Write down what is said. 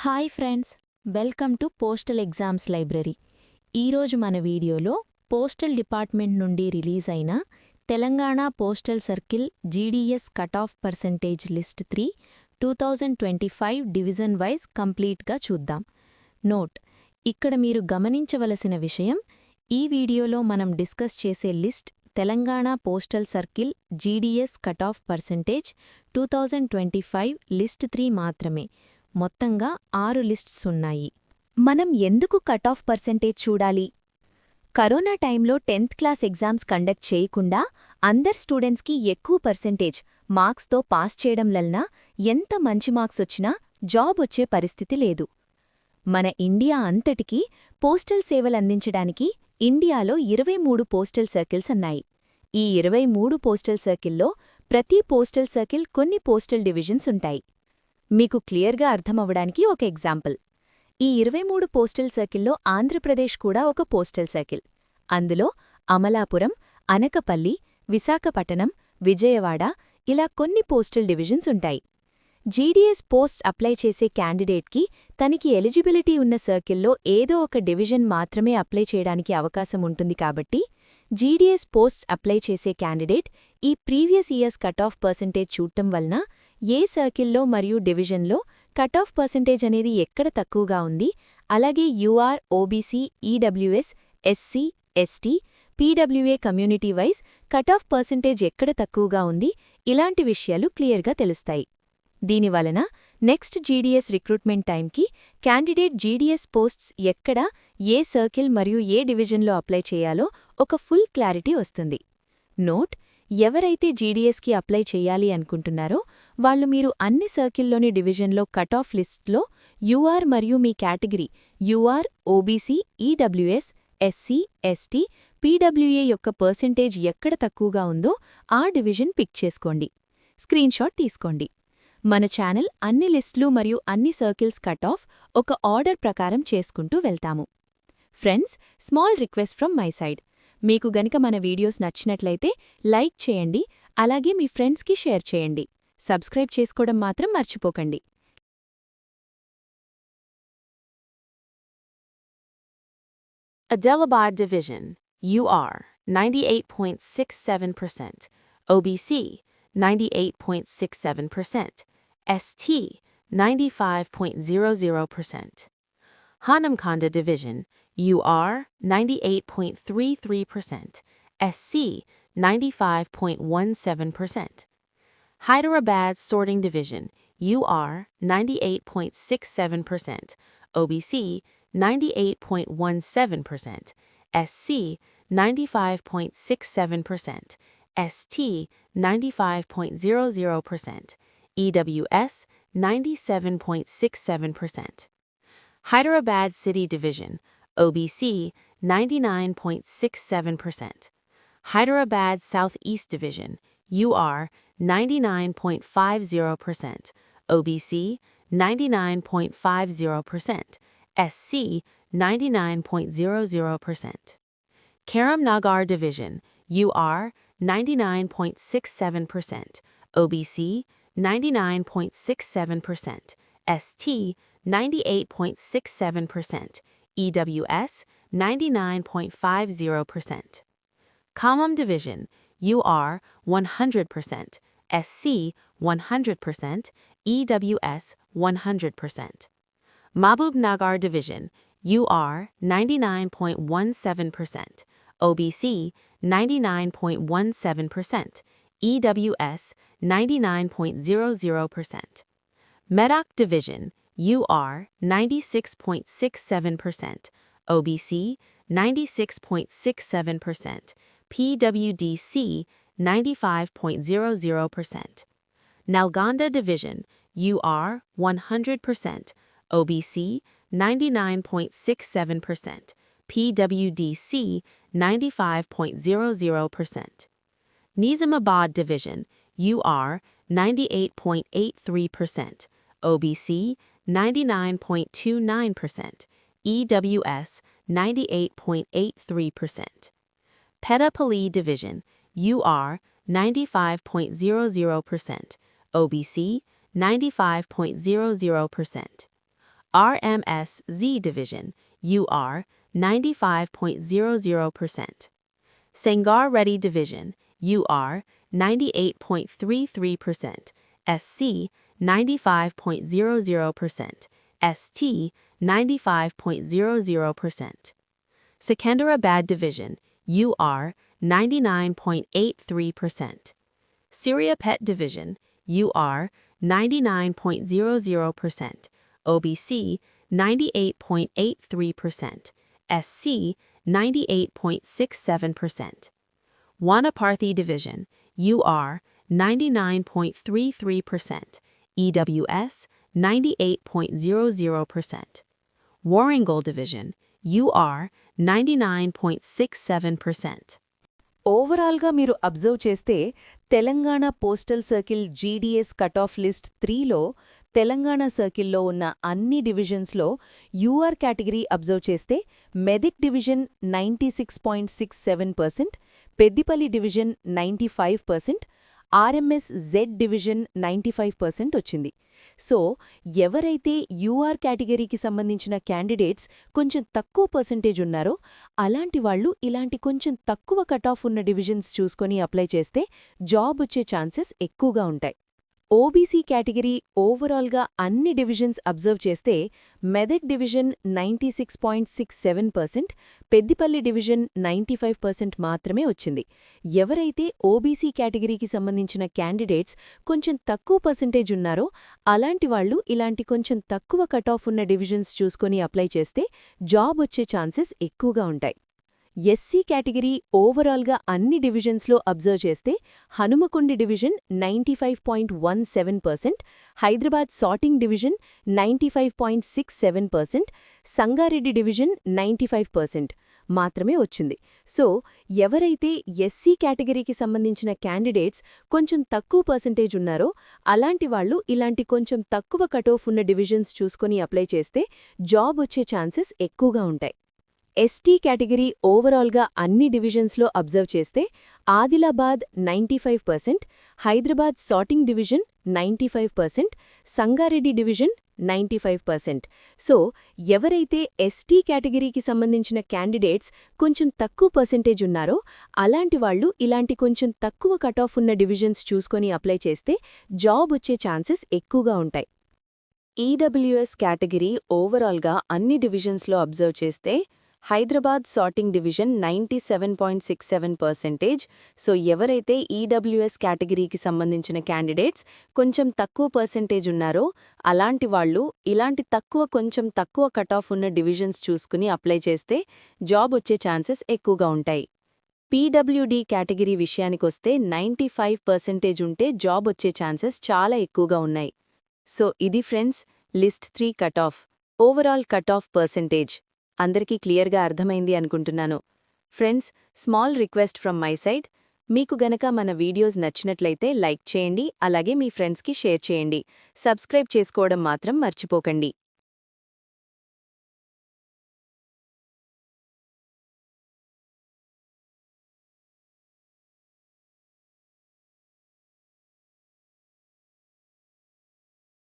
Hi friends, welcome to postal exams library. ఈరోజు మన వీడియోలో పోస్టల్ డిపార్ట్మెంట్ నుండి రిలీజ్ అయిన Telangana postal circle GDS cut off percentage list 3 2025 division wise కంప్లీట్గా చూద్దాం. నోట్: ఇక్కడ మీరు గమనించవలసిన విషయం, ఈ వీడియోలో మనం డిస్కస్ చేసే list Telangana postal circle GDS cut off percentage 2025 list 3 మాత్రమే. మొత్తంగా 6 లిస్ట్స్ ఉన్నాయి. మనం ఎందుకు కట్ ఆఫ్ పర్సెంటేజ్ చూడాలి? కరోనా టైంలో 10th క్లాస్ ఎగ్జామ్స్ కండక్ట్ చేయకుండా అందర్ స్టూడెంట్స్కి ఎక్కువ పర్సెంటేజ్ మార్క్స్తో పాస్ చేయడం వలన ఎంత మంచి మార్క్స్ వచ్చినా జాబ్ వచ్చే పరిస్థితి లేదు. మన ఇండియా అంతటికీ పోస్టల్ సేవలందించడానికి ఇండియాలో 23 పోస్టల్ సర్కిల్స్ ఉన్నాయి. ఈ 23 పోస్టల్ సర్కిల్లో ప్రతి పోస్టల్ సర్కిల్ కొన్ని పోస్టల్ డివిజన్స్ ఉంటాయి. మీకు క్లియర్గా అర్థమవడానికి ఒక ఎగ్జాంపుల్. ఈ 23 పోస్టల్ సర్కిల్లో ఆంధ్రప్రదేశ్ కూడా ఒక పోస్టల్ సర్కిల్. అందులో అమలాపురం, అనకపల్లి, విశాఖపట్టణం, విజయవాడ ఇలా కొన్ని పోస్టల్ డివిజన్స్ ఉంటాయి. జీడీఎస్ పోస్ట్ అప్లై చేసే క్యాండిడేట్కి తనకి ఎలిజిబిలిటీ ఉన్న సర్కిల్లో ఏదో ఒక డివిజన్ మాత్రమే అప్లై చేయడానికి అవకాశం ఉంటుంది. కాబట్టి జీడీఎస్ పోస్ట్ అప్లై చేసే క్యాండిడేట్ ఈ previous years cut off percentage చూడటం వలన ఏ సర్కిల్లో మరియు డివిజన్లో కట్ ఆఫ్ పర్సెంటేజ్ అనేది ఎక్కడ తక్కువగా ఉంది, అలాగే UR, OBC, EWS, SC, ST, PWA community wise cut off percentage ఎక్కడ తక్కువగా ఉంది, ఇలాంటి విషయాలు క్లియర్గా తెలుస్తాయి. దీనివలన నెక్స్ట్ జీడీఎస్ రిక్రూట్మెంట్ టైంకి క్యాండిడేట్ జీడీఎస్ పోస్ట్స్ ఎక్కడ, ఏ సర్కిల్ మరియు ఏ డివిజన్లో అప్లై చేయాలో ఒక ఫుల్ క్లారిటీ వస్తుంది. నోట్: ఎవరైతే జీడీఎస్కి అప్లై చేయాలి అనుకుంటున్నారో వాళ్ళు మీరు అన్ని సర్కిల్లోని డివిజన్లో కట్ ఆఫ్ లిస్ట్లో యూఆర్ మరియు మీ category UR, OBC, EWS, SC, ST, PWA యొక్క పర్సెంటేజ్ ఎక్కడ తక్కువగా ఉందో ఆ డివిజన్ పిక్ చేసుకోండి. స్క్రీన్షాట్ తీసుకోండి. మన ఛానల్ అన్ని లిస్టులు మరియు అన్ని సర్కిల్స్ కట్ ఆఫ్ ఒక ఆర్డర్ ప్రకారం చేసుకుంటూ వెళ్తాము. Friends, small request from my side. మీకు గనుక మన వీడియోస్ నచ్చినట్లయితే లైక్ చేయండి, అలాగే మీ ఫ్రెండ్స్కి షేర్ చేయండి. సబ్స్క్రైబ్ చేసుకోవడం మాత్రం మర్చిపోకండి. Adelaide Division, UR 98.67%, OBC 98.67%, ST 95.00%. Hanamkonda Division, UR 98.33%, SC 95.17%. Hyderabad Sorting Division, UR 98.67%, OBC 98.17%, SC 95.67%, ST 95.00%, EWS 97.67%. Hyderabad City Division, OBC 99.67%. Hyderabad Southeast Division, UR 99.50%, OBC 99.50%, SC 99.00%. Karamnagar Division, UR 99.67%, OBC 99.67%, ST 98.67%, EWS 99.50%. Khammam Division, UR 100%, SC 100%, EWS 100%. Mahbubnagar Division, UR 99.17%, OBC 99.17%, EWS 99.00%. Medak Division, UR 96.67%, OBC 96.67%, PWDC 95.00%. Nalgonda Division, UR 100%, OBC 99.67%, PWDC 95.00%. Nizamabad Division, UR 98.83%, OBC 99.29%, EWS 98.83%. Pettapalli Division, UR 95.00%, OBC 95.00%. RMS Z Division, UR 95.00%. Sangar Reddy Division, UR 98.33%, SC 95.00%, ST 95.00%. Secunderabad Division, UR 99.83%. Syria Pet Division, UR 99.00%, OBC 98.83%, SC 98.67%. Wanaparthi Division, UR 99.33%, EWS 98.00%. Warrangal Division, UR 99.67%. ఓవరాల్గా మీరు observe చేస్తే Telangana postal circle GDS cut off list 3లో తెలంగాణ సర్కిల్లో ఉన్న అన్ని డివిజన్స్లో UR category observe చేస్తే Medak division 96.67%, Peddapalli division 95%, RMS Z division 95% వచ్చింది. సో ఎవరైతే యూఆర్ కేటగిరీకి సంబంధించిన క్యాండిడేట్స్ కొంచెం తక్కువ పర్సెంటేజ్ ఉన్నారో అలాంటి వాళ్ళు ఇలాంటి కొంచెం తక్కువ కట్ ఆఫ్ ఉన్న డివిజన్స్ చూసుకొని అప్లై చేస్తే జాబ్ వచ్చే ఛాన్సెస్ ఎక్కువగా ఉంటాయి. ఓబీసీ కేటగిరీ ఓవరాల్గా అన్ని డివిజన్స్ అబ్జర్వ్ చేస్తే మెదక్ డివిజన్ 96.67%, పెద్దిపల్లి డివిజన్ 95% మాత్రమే వచ్చింది. ఎవరైతే ఓబీసీ కేటగిరీకి సంబంధించిన క్యాండిడేట్స్ కొంచెం తక్కువ పర్సెంటేజ్ ఉన్నారో అలాంటి వాళ్ళు ఇలాంటి కొంచెం తక్కువ కట్ ఆఫ్ ఉన్న డివిజన్స్ చూసుకొని అప్లై చేస్తే జాబ్ వచ్చే ఛాన్సెస్ ఎక్కువగా ఉంటాయి. ఎస్సీ కేటగిరీ ఓవరాల్గా అన్ని డివిజన్స్లో అబ్జర్వ్ చేస్తే Hanumakonda division 95.17%, Hyderabad sorting division 95.67%, Sangareddy division 95% మాత్రమే వచ్చింది. సో ఎవరైతే ఎస్సీ కేటగిరీకి సంబంధించిన క్యాండిడేట్స్ కొంచెం తక్కువ పర్సెంటేజ్ ఉన్నారో అలాంటి వాళ్ళు ఇలాంటి కొంచెం తక్కువ కట్ ఆఫ్ ఉన్న డివిజన్స్ చూసుకొని అప్లై చేస్తే జాబ్ వచ్చే ఛాన్సెస్ ఎక్కువగా ఉంటాయి. ఎస్టీ కేటగిరీ ఓవరాల్గా అన్ని డివిజన్స్లో అబ్జర్వ్ చేస్తే Adilabad 95%, Hyderabad sorting division 95%, Sangareddy division 95%. So ఎవరైతే ఎస్టీ కేటగిరీకి సంబంధించిన క్యాండిడేట్స్ కొంచెం తక్కువ పర్సెంటేజ్ ఉన్నారో అలాంటి వాళ్ళు ఇలాంటి కొంచెం తక్కువ కట్ ఆఫ్ ఉన్న డివిజన్స్ చూసుకొని అప్లై చేస్తే జాబ్ వచ్చే ఛాన్సెస్ ఎక్కువగా ఉంటాయి. ఈడబ్ల్యూఎస్ కేటగిరీ ఓవరాల్గా అన్ని డివిజన్స్లో అబ్జర్వ్ చేస్తే హైదరాబాద్ సార్టింగ్ డివిజన్ 97.67%. సో ఎవరైతే ఈడబ్ల్యూఎస్ కేటగిరీకి సంబంధించిన క్యాండిడేట్స్ కొంచెం తక్కువ పర్సెంటేజ్ ఉన్నారో అలాంటి వాళ్ళు ఇలాంటి కొంచెం తక్కువ కట్ ఆఫ్ ఉన్న డివిజన్స్ చూసుకుని అప్లై చేస్తే జాబ్ వచ్చే ఛాన్సెస్ ఎక్కువగా ఉంటాయి. పీడబ్ల్యూడీ కేటగిరీ విషయానికొస్తే 95% ఉంటే జాబ్ వచ్చే ఛాన్సెస్ చాలా ఎక్కువగా ఉన్నాయి. సో ఇది friends list 3 cut off overall cut off percentage అందరికీ క్లియర్గా అర్థమైంది అనుకుంటున్నాను. Friends, small request from my side, మీకు గనక మన వీడియోస్ నచ్చినట్లయితే లైక్ చేయండి, అలాగే మీ ఫ్రెండ్స్కి షేర్ చేయండి. సబ్స్క్రైబ్ చేసుకోవడం మాత్రం మర్చిపోకండి.